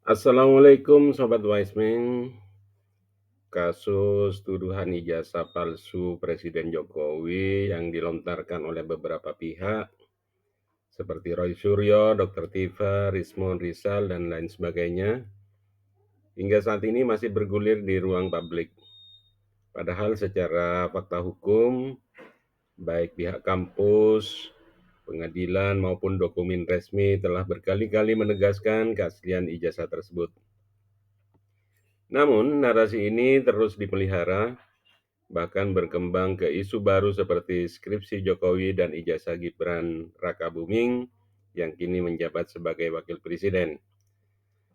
Assalamualaikum Sobat Wiseman. Kasus tuduhan ijazah palsu Presiden Jokowi yang dilontarkan oleh beberapa pihak seperti Roy Suryo, Dr. Tiva, Rismon Rizal, dan lain sebagainya hingga saat ini masih bergulir di ruang publik. Padahal secara fakta hukum, baik pihak kampus, pengadilan maupun dokumen resmi telah berkali-kali menegaskan keaslian ijazah tersebut. Namun, narasi ini terus dipelihara, bahkan berkembang ke isu baru seperti skripsi Jokowi dan ijazah Gibran Rakabuming yang kini menjabat sebagai wakil presiden.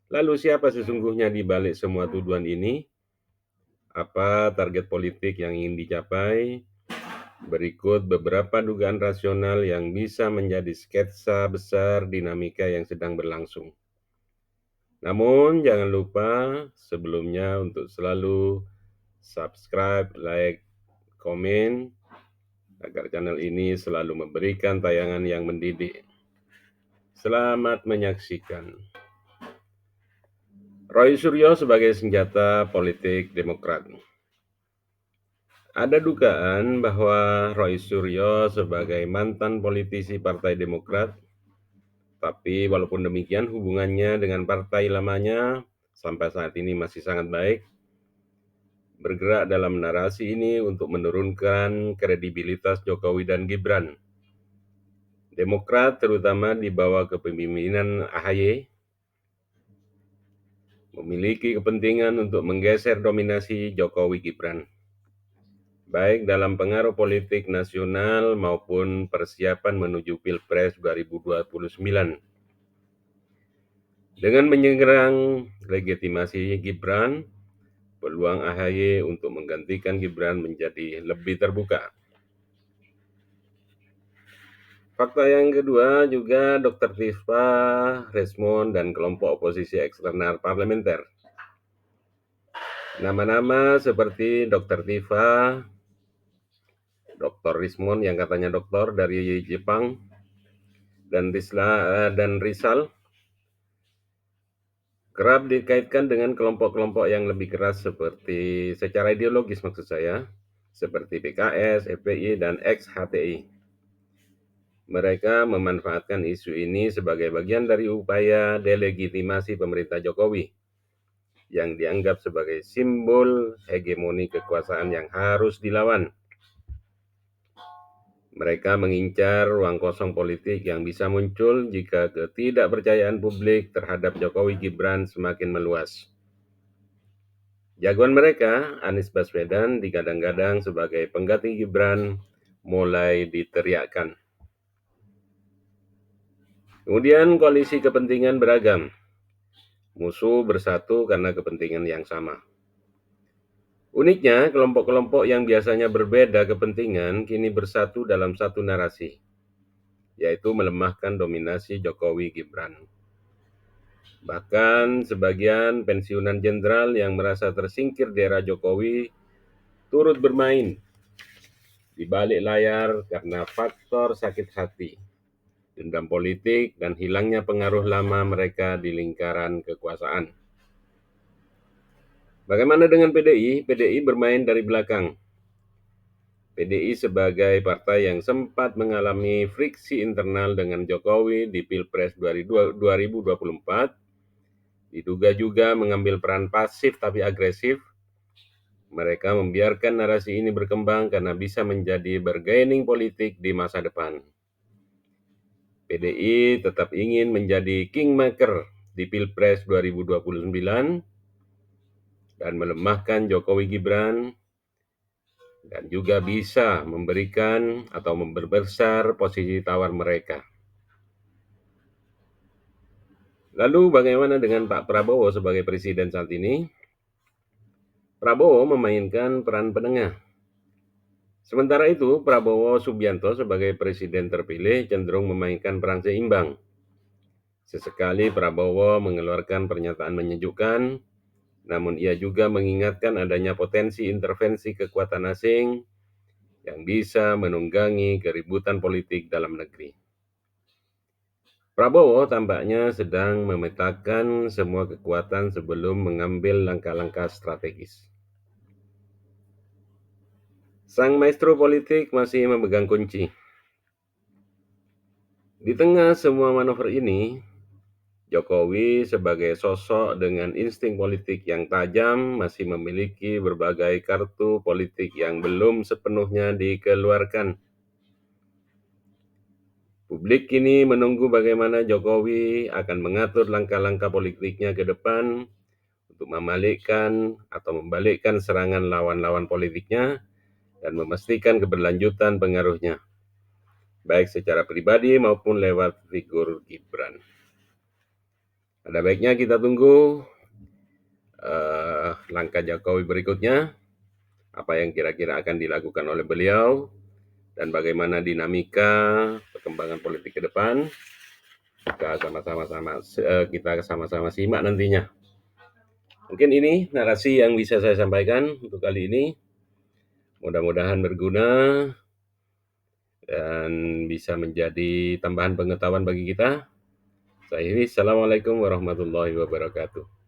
Lalu siapa sesungguhnya di balik semua tuduhan ini? Apa target politik yang ingin dicapai? Berikut beberapa dugaan rasional yang bisa menjadi sketsa besar dinamika yang sedang berlangsung. Namun jangan lupa sebelumnya untuk selalu subscribe, like, komen, agar channel ini selalu memberikan tayangan yang mendidik. Selamat menyaksikan. Roy Suryo sebagai senjata politik Demokrat. Ada dugaan bahwa Roy Suryo sebagai mantan politisi Partai Demokrat, tapi walaupun demikian hubungannya dengan partai lamanya sampai saat ini masih sangat baik, bergerak dalam narasi ini untuk menurunkan kredibilitas Jokowi dan Gibran. Demokrat terutama di bawah kepemimpinan AHY memiliki kepentingan untuk menggeser dominasi Jokowi Gibran, baik dalam pengaruh politik nasional maupun persiapan menuju Pilpres 2029. Dengan menyerang legitimasi Gibran, peluang AHY untuk menggantikan Gibran menjadi lebih terbuka. Fakta yang kedua juga Dr. Tiva, Rismon, dan kelompok oposisi eksternal parlementer. Nama-nama seperti Dr. Tiva, Dr. Rismon yang katanya doktor dari Jepang, dan Rizal kerap dikaitkan dengan kelompok-kelompok yang lebih keras seperti secara ideologis maksud saya, seperti PKS, FPI, dan ex-HTI. Mereka memanfaatkan isu ini sebagai bagian dari upaya delegitimasi pemerintah Jokowi yang dianggap sebagai simbol hegemoni kekuasaan yang harus dilawan. Mereka mengincar ruang kosong politik yang bisa muncul jika ketidakpercayaan publik terhadap Jokowi Gibran semakin meluas. Jagoan mereka, Anies Baswedan, digadang-gadang sebagai pengganti Gibran, mulai diteriakkan. Kemudian koalisi kepentingan beragam. Musuh bersatu karena kepentingan yang sama. Uniknya, kelompok-kelompok yang biasanya berbeda kepentingan kini bersatu dalam satu narasi, yaitu melemahkan dominasi Jokowi Gibran. Bahkan sebagian pensiunan jenderal yang merasa tersingkir di era Jokowi turut bermain di balik layar karena faktor sakit hati, dendam politik, dan hilangnya pengaruh lama mereka di lingkaran kekuasaan. Bagaimana dengan PDI? PDI bermain dari belakang. PDI sebagai partai yang sempat mengalami friksi internal dengan Jokowi di Pilpres 2024, diduga juga mengambil peran pasif tapi agresif. Mereka membiarkan narasi ini berkembang karena bisa menjadi bargaining politik di masa depan. PDI tetap ingin menjadi kingmaker di Pilpres 2029 dan melemahkan Jokowi Gibran, dan juga bisa memberikan atau memperbesar posisi tawar mereka. Lalu bagaimana dengan Pak Prabowo sebagai presiden saat ini? Prabowo memainkan peran penengah. Sementara itu, Prabowo Subianto sebagai presiden terpilih cenderung memainkan peran seimbang. Sesekali Prabowo mengeluarkan pernyataan menyejukkan, namun ia juga mengingatkan adanya potensi intervensi kekuatan asing yang bisa menunggangi keributan politik dalam negeri. Prabowo tampaknya sedang memetakan semua kekuatan sebelum mengambil langkah-langkah strategis. Sang maestro politik masih memegang kunci. Di tengah semua manuver ini, Jokowi sebagai sosok dengan insting politik yang tajam masih memiliki berbagai kartu politik yang belum sepenuhnya dikeluarkan. Publik kini menunggu bagaimana Jokowi akan mengatur langkah-langkah politiknya ke depan untuk membalikkan serangan lawan-lawan politiknya dan memastikan keberlanjutan pengaruhnya, baik secara pribadi maupun lewat figur Gibran. Ada baiknya kita tunggu langkah Jokowi berikutnya, apa yang kira-kira akan dilakukan oleh beliau, dan bagaimana dinamika perkembangan politik ke depan. Kita sama-sama simak nantinya. Mungkin ini narasi yang bisa saya sampaikan untuk kali ini. Mudah-mudahan berguna dan bisa menjadi tambahan pengetahuan bagi kita. Saya ini, Assalamualaikum warahmatullahi wabarakatuh.